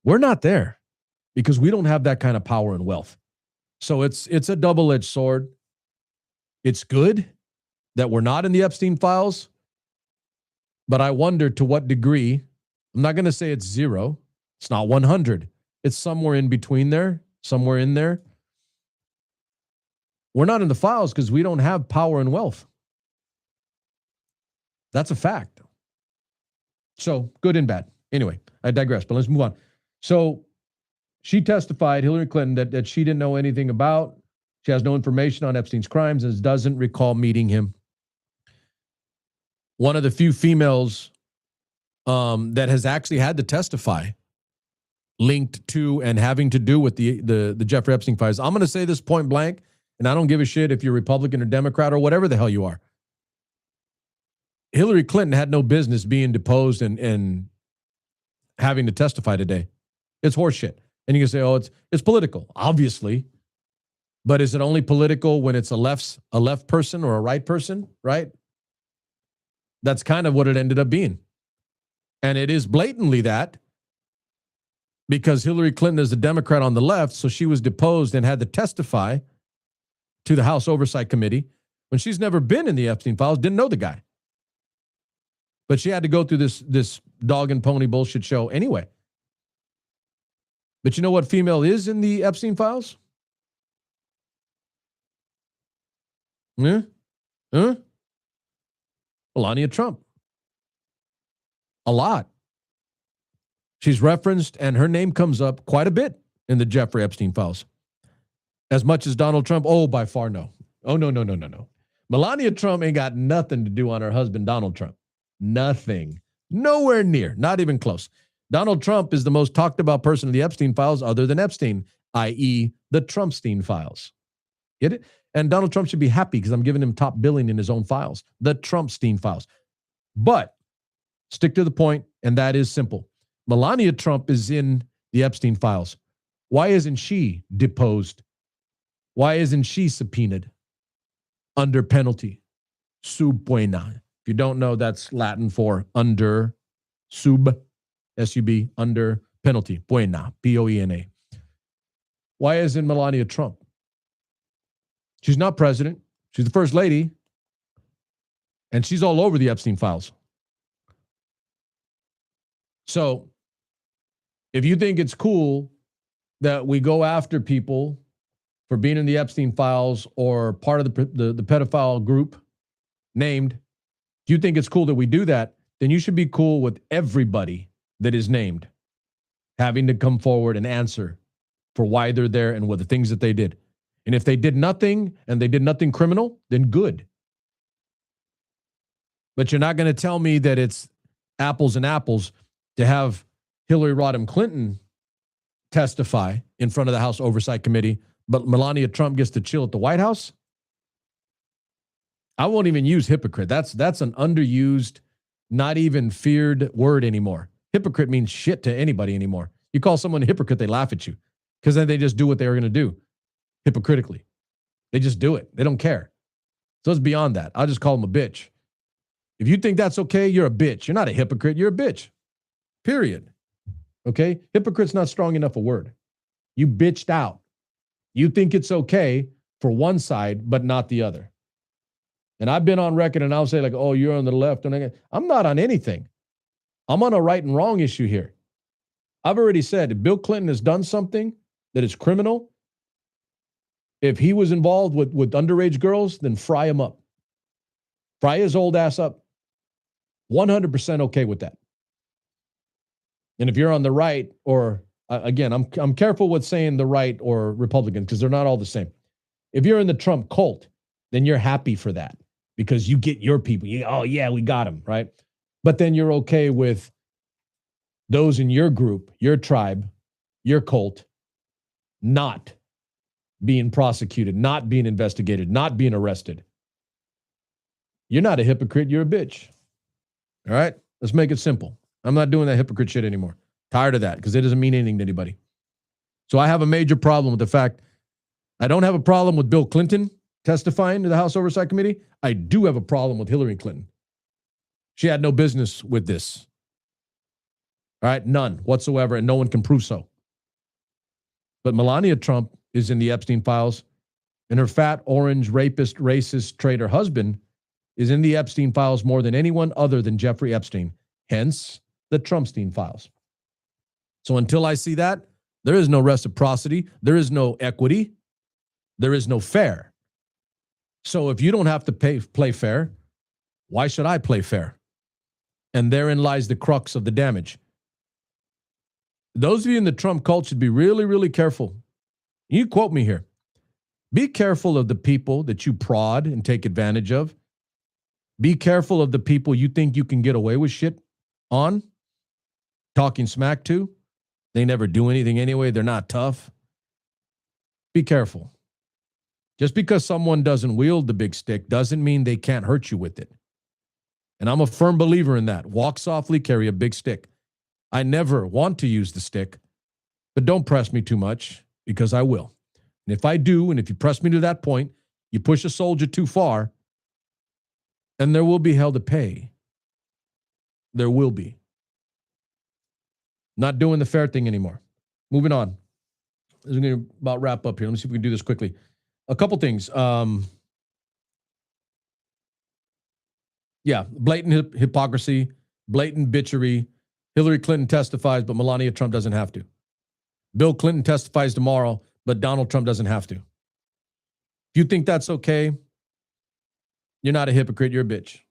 We're not there because we don't have that kind of power and wealth. So it's a double-edged sword. It's good that we're not in the Epstein files, but I wonder to what degree. I'm not going to say it's 0. It's not 100. It's somewhere in between there, somewhere in there. We're not in the files because we don't have power and wealth. That's a fact. So good and bad. Anyway, I digress, but let's move on. So she testified, Hillary Clinton, that she didn't know anything about. She has no information on Epstein's crimes and doesn't recall meeting him. One of the few females that has actually had to testify linked to and having to do with the Jeffrey Epstein files. I'm going to say this point blank, and I don't give a shit if you're Republican or Democrat or whatever the hell you are. Hillary Clinton had no business being deposed and having to testify today. It's horseshit. And you can say, oh, it's political, obviously. But is it only political when it's a left person or a right person, right? That's kind of what it ended up being. And it is blatantly that, because Hillary Clinton is a Democrat on the left, so she was deposed and had to testify to the House Oversight Committee when she's never been in the Epstein files, didn't know the guy. But she had to go through this dog and pony bullshit show anyway. But you know what female is in the Epstein files? Melania Trump. A lot. She's referenced, and her name comes up quite a bit in the Jeffrey Epstein files. As much as Donald Trump? Oh, by far no. Oh, no. Melania Trump ain't got nothing to do on her husband, Donald Trump. Nothing. Nowhere near. Not even close. Donald Trump is the most talked about person in the Epstein files other than Epstein, i.e. the TrumpStein files. Get it? And Donald Trump should be happy because I'm giving him top billing in his own files, the TrumpStein files. But stick to the point, and that is simple. Melania Trump is in the Epstein files. Why isn't she deposed? Why isn't she subpoenaed under penalty? Sub pena. If you don't know, that's Latin for under, sub, S-U-B, under penalty. Pena, P-O-E-N-A. Why isn't Melania Trump? She's not president. She's the first lady. And she's all over the Epstein files. So if you think it's cool that we go after people for being in the Epstein files or part of the pedophile group named, if you think it's cool that we do that, then you should be cool with everybody that is named having to come forward and answer for why they're there and what the things that they did. And if they did nothing and they did nothing criminal, then good. But you're not going to tell me that it's apples and apples to have Hillary Rodham Clinton testify in front of the House Oversight Committee, but Melania Trump gets to chill at the White House. I won't even use hypocrite. That's an underused, not even feared word anymore. Hypocrite means shit to anybody anymore. You call someone a hypocrite, they laugh at you because then they just do what they were going to do hypocritically. They just do it. They don't care. So it's beyond that. I'll just call them a bitch. If you think that's okay, you're a bitch. You're not a hypocrite. You're a bitch. Period. Okay? Hypocrite's not strong enough a word. You bitched out. You think it's okay for one side, but not the other. And I've been on record and I'll say like, oh, you're on the left. And I'm not on anything. I'm on a right and wrong issue here. I've already said if Bill Clinton has done something that is criminal, if he was involved with underage girls, then fry him up. Fry his old ass up. 100% okay with that. And if you're on the right, or again, I'm careful with saying the right or Republican because they're not all the same. If you're in the Trump cult, then you're happy for that because you get your people. Oh yeah, we got him, right? But then you're okay with those in your group, your tribe, your cult not being prosecuted, not being investigated, not being arrested. You're not a hypocrite, you're a bitch. All right? Let's make it simple. I'm not doing that hypocrite shit anymore. Tired of that because it doesn't mean anything to anybody. So I have a major problem with the fact I don't have a problem with Bill Clinton testifying to the House Oversight Committee. I do have a problem with Hillary Clinton. She had no business with this. All right? None whatsoever, and no one can prove so. But Melania Trump is in the Epstein files, and her fat, orange, rapist, racist, traitor husband is in the Epstein files more than anyone other than Jeffrey Epstein. Hence, the TrumpStein files. So until I see that, there is no reciprocity, there is no equity, there is no fair. So if you don't have to play fair, why should I play fair? And therein lies the crux of the damage. Those of you in the Trump cult should be really, really careful. You quote me here. Be careful of the people that you prod and take advantage of. Be careful of the people you think you can get away with shit on, talking smack to. They never do anything anyway. They're not tough. Be careful. Just because someone doesn't wield the big stick doesn't mean they can't hurt you with it. And I'm a firm believer in that. Walk softly, carry a big stick. I never want to use the stick, but don't press me too much because I will. And if I do, and if you press me to that point, you push a soldier too far, and there will be hell to pay. There will be. Not doing the fair thing anymore. Moving on. This is going to about wrap up here. Let me see if we can do this quickly. A couple things. Blatant hypocrisy, blatant bitchery. Hillary Clinton testifies, but Melania Trump doesn't have to. Bill Clinton testifies tomorrow, but Donald Trump doesn't have to. If you think that's okay, you're not a hypocrite, you're a bitch.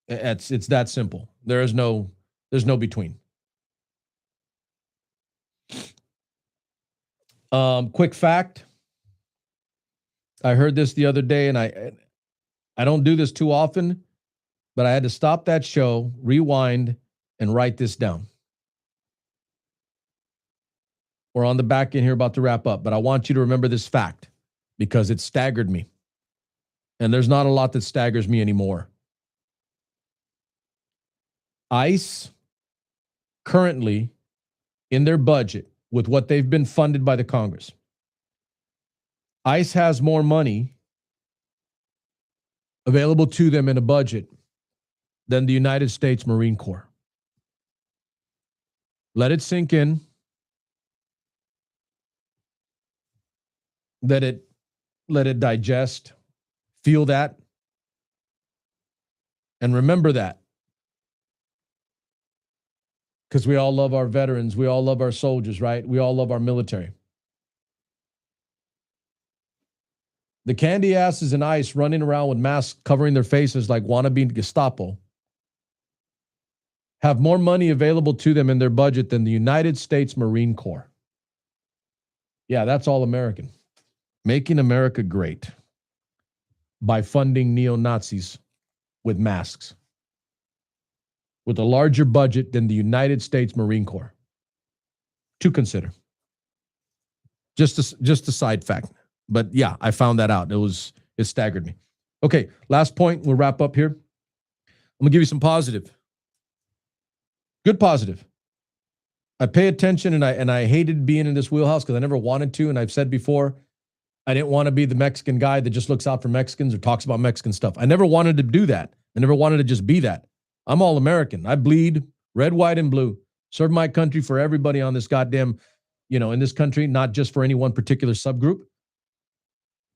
It's that simple. There's no between. Quick fact. I heard this the other day, and I don't do this too often, but I had to stop that show, rewind, and write this down. We're on the back end here about to wrap up, but I want you to remember this fact because it staggered me. And there's not a lot that staggers me anymore. ICE currently in their budget with what they've been funded by the Congress, ICE has more money available to them in a budget than the United States Marine Corps. Let it sink in. Let it digest. Feel that. And remember that. Because we all love our veterans. We all love our soldiers, right? We all love our military. The candy asses in ICE running around with masks covering their faces like wannabe Gestapo have more money available to them in their budget than the United States Marine Corps. Yeah, that's all American. Making America great by funding neo-Nazis with masks with a larger budget than the United States Marine Corps. To consider. Just a side fact. But yeah, I found that out. It staggered me. Okay, last point. We'll wrap up here. I'm going to give you some positive. Good positive. I pay attention and I hated being in this wheelhouse because I never wanted to. And I've said before, I didn't want to be the Mexican guy that just looks out for Mexicans or talks about Mexican stuff. I never wanted to do that. I never wanted to just be that. I'm all American. I bleed red, white, and blue. Serve my country for everybody on this goddamn, in this country, not just for any one particular subgroup.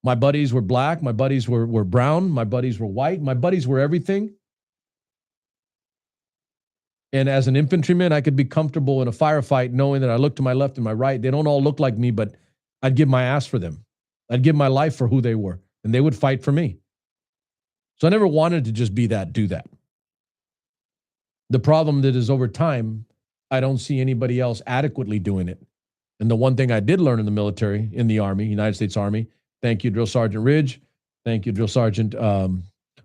My buddies were black. My buddies were brown. My buddies were white. My buddies were everything. And as an infantryman, I could be comfortable in a firefight knowing that I look to my left and my right. They don't all look like me, but I'd give my ass for them. I'd give my life for who they were, and they would fight for me. So I never wanted to just be that, do that. The problem that is over time, I don't see anybody else adequately doing it. And the one thing I did learn in the military, in the Army, United States Army, thank you, Drill Sergeant Ridge, thank you, Drill Sergeant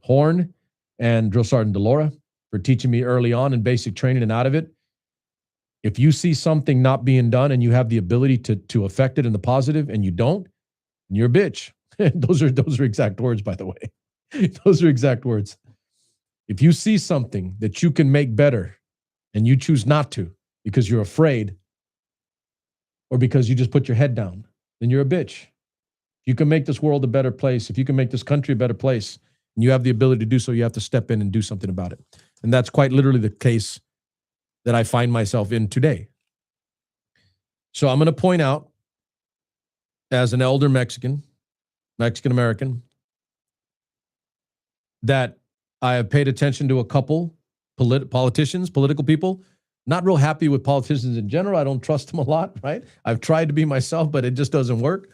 Horn, and Drill Sergeant Delora, for teaching me early on in basic training and out of it. If you see something not being done and you have the ability to affect it in the positive and you don't, you're a bitch. those are exact words, by the way. Those are exact words. If you see something that you can make better and you choose not to because you're afraid or because you just put your head down, then you're a bitch. You can make this world a better place. If you can make this country a better place and you have the ability to do so, you have to step in and do something about it. And that's quite literally the case that I find myself in today. So I'm going to point out, as an elder Mexican American, that I have paid attention to a couple politicians, political people. Not real happy with politicians in general. I don't trust them a lot, right? I've tried to be myself, but it just doesn't work.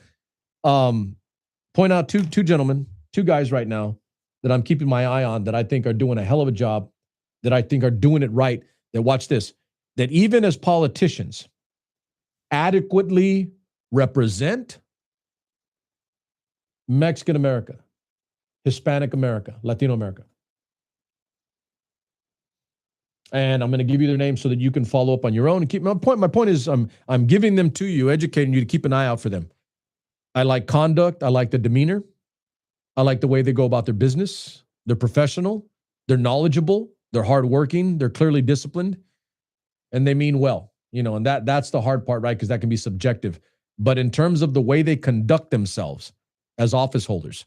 Point out two gentlemen, two guys right now that I'm keeping my eye on that I think are doing a hell of a job, that I think are doing it right, that watch this, that even as politicians adequately represent Mexican America, Hispanic America, Latino America. And I'm going to give you their names so that you can follow up on your own. And keep my point is I'm giving them to you, educating you to keep an eye out for them. I like conduct. I like the demeanor. I like the way they go about their business. They're professional. They're knowledgeable. They're hardworking. They're clearly disciplined, and they mean well. And that's the hard part, right? Because that can be subjective. But in terms of the way they conduct themselves as office holders,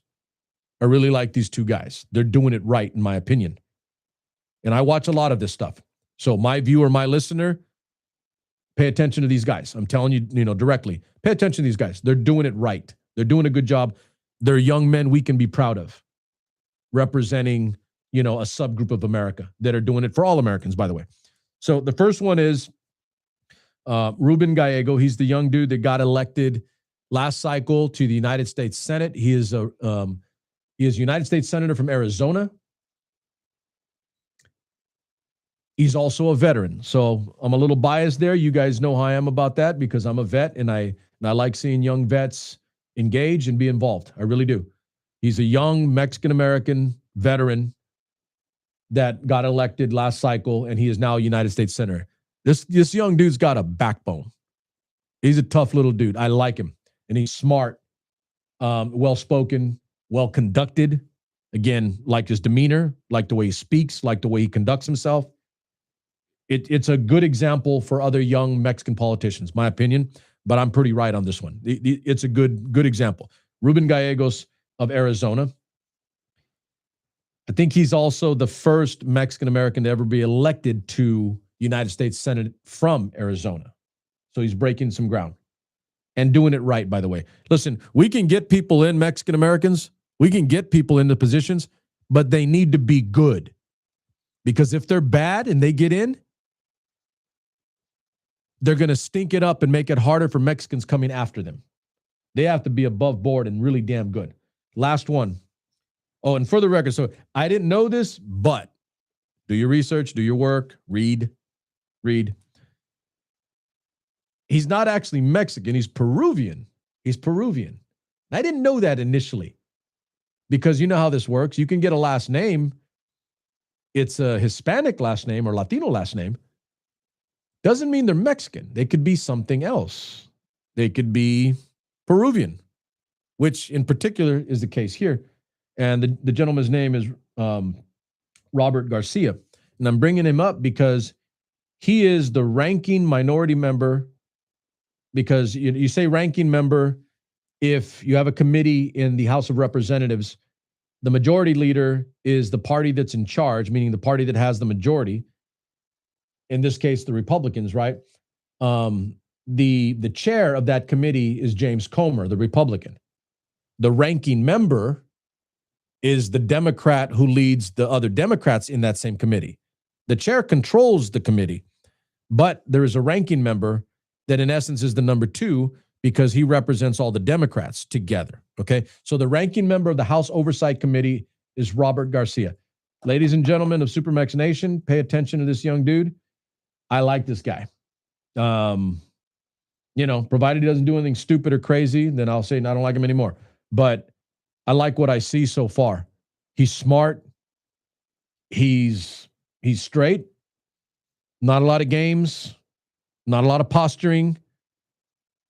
I really like these two guys. They're doing it right, in my opinion. And I watch a lot of this stuff. So my viewer, my listener, pay attention to these guys. I'm telling you, directly. Pay attention to these guys. They're doing it right. They're doing a good job. They're young men we can be proud of, representing, a subgroup of America that are doing it for all Americans, by the way. So the first one is Ruben Gallego. He's the young dude that got elected last cycle to the United States Senate. He is a United States Senator from Arizona. He's also a veteran. So I'm a little biased there. You guys know how I am about that because I'm a vet and I like seeing young vets engage and be involved. I really do. He's a young Mexican-American veteran that got elected last cycle, and he is now a United States Senator. This young dude's got a backbone. He's a tough little dude. I like him. And he's smart, well-spoken, well-conducted. Again, like his demeanor, like the way he speaks, like the way he conducts himself. It's a good example for other young Mexican politicians, my opinion, but I'm pretty right on this one. It's a good example. Ruben Gallegos of Arizona. I think he's also the first Mexican-American to ever be elected to United States Senate from Arizona. So he's breaking some ground and doing it right, by the way. Listen, we can get people in, Mexican-Americans. We can get people into positions, but they need to be good. Because if they're bad and they get in, they're going to stink it up and make it harder for Mexicans coming after them. They have to be above board and really damn good. Last one. Oh, and for the record, so I didn't know this, but do your research, do your work, read. He's not actually Mexican. He's Peruvian. I didn't know that initially because you know how this works. You can get a last name. It's a Hispanic last name or Latino last name. Doesn't mean they're Mexican. They could be something else. They could be Peruvian, which in particular is the case here. And the gentleman's name is Robert Garcia. And I'm bringing him up because he is the ranking minority member, because you say ranking member if you have a committee in the House of Representatives. The majority leader is the party that's in charge, meaning the party that has the majority. In this case, the Republicans, right? The chair of that committee is James Comer, the Republican. The ranking member is the Democrat who leads the other Democrats in that same committee. The chair controls the committee, but there is a ranking member that in essence is the number two because he represents all the Democrats together, okay? So the ranking member of the House Oversight Committee is Robert Garcia. Ladies and gentlemen of Supermex Nation, pay attention to this young dude. I like this guy. Provided he doesn't do anything stupid or crazy, then I'll say, no, I don't like him anymore. But I like what I see so far. He's smart. He's straight. Not a lot of games. Not a lot of posturing.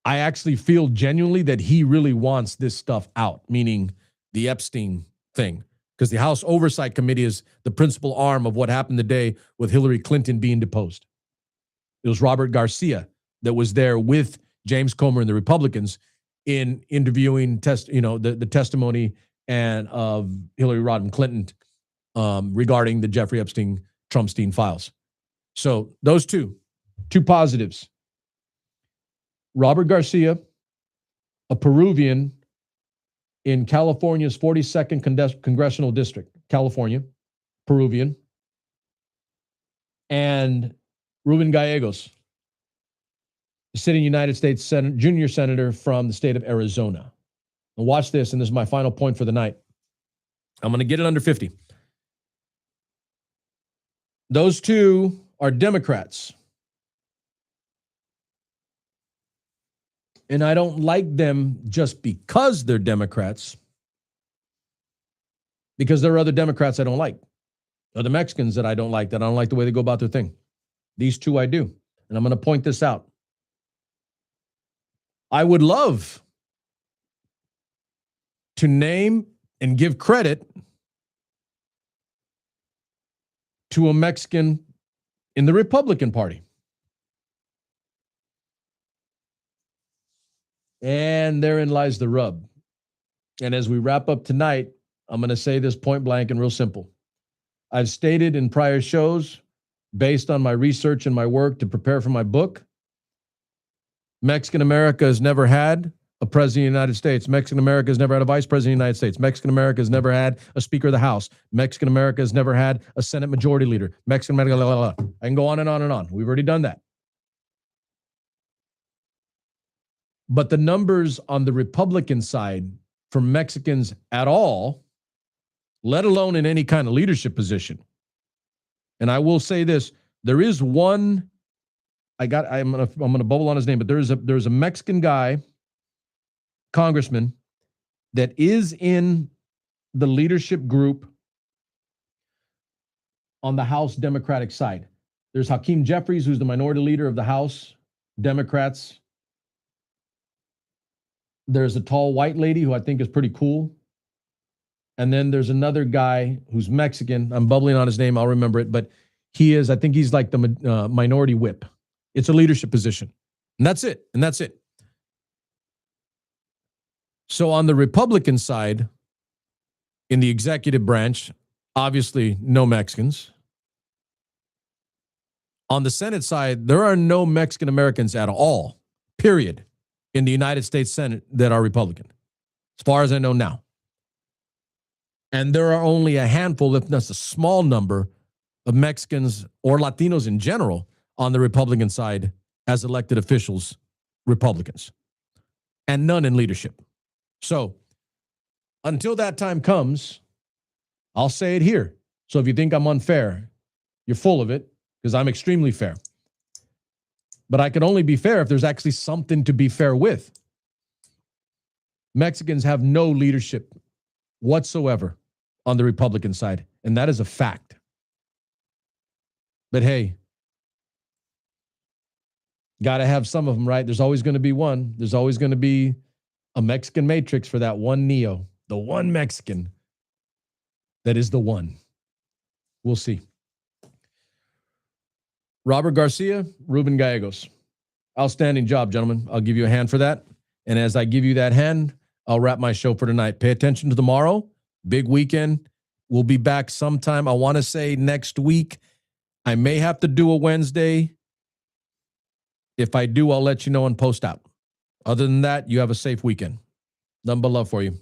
I actually feel genuinely that he really wants this stuff out, meaning the Epstein thing, because the House Oversight Committee is the principal arm of what happened today with Hillary Clinton being deposed. It was Robert Garcia that was there with James Comer and the Republicans in interviewing the testimony and of Hillary Rodham Clinton regarding the Jeffrey Epstein TrumpStein files. So those two positives. Robert Garcia, a Peruvian in California's 42nd Congressional District, California, Peruvian, and Ruben Gallegos, the sitting United States junior senator from the state of Arizona. And watch this, and this is my final point for the night. I'm going to get it under 50. Those two are Democrats. And I don't like them just because they're Democrats, because there are other Democrats I don't like. Other Mexicans that I don't like the way they go about their thing. These two I do. And I'm going to point this out. I would love to name and give credit to a Mexican in the Republican Party. And therein lies the rub. And as we wrap up tonight, I'm going to say this point blank and real simple. I've stated in prior shows, based on my research and my work to prepare for my book, Mexican America has never had a president of the United States. Mexican America has never had a vice president of the United States. Mexican America has never had a Speaker of the House. Mexican America has never had a Senate Majority Leader. Mexican America, blah, blah, blah. I can go on and on and on. We've already done that. But the numbers on the Republican side for Mexicans at all, let alone in any kind of leadership position. And I will say this, there is one, I'm gonna bubble on his name, but there's a Mexican guy, congressman, that is in the leadership group on the House Democratic side. There's Hakeem Jeffries, who's the minority leader of the House Democrats. There's a tall white lady who I think is pretty cool. And then there's another guy who's Mexican. I'm bubbling on his name. I'll remember it. But I think he's like the minority whip. It's a leadership position. And that's it. So on the Republican side, in the executive branch, obviously no Mexicans. On the Senate side, there are no Mexican Americans at all, period, in the United States Senate that are Republican, as far as I know now. And there are only a handful, if not a small number, of Mexicans or Latinos in general on the Republican side as elected officials, Republicans, and none in leadership. So until that time comes, I'll say it here. So if you think I'm unfair, you're full of it, because I'm extremely fair. But I can only be fair if there's actually something to be fair with. Mexicans have no leadership whatsoever on the Republican side, and that is a fact. But hey, got to have some of them, right? There's always going to be one. There's always going to be a Mexican matrix for that one Neo, the one Mexican that is the one. We'll see. Robert Garcia, Ruben Gallegos. Outstanding job, gentlemen. I'll give you a hand for that. And as I give you that hand, I'll wrap my show for tonight. Pay attention to tomorrow. Big weekend. We'll be back sometime. I want to say next week. I may have to do a Wednesday. If I do, I'll let you know and post out. Other than that, you have a safe weekend. Nothing but love for you.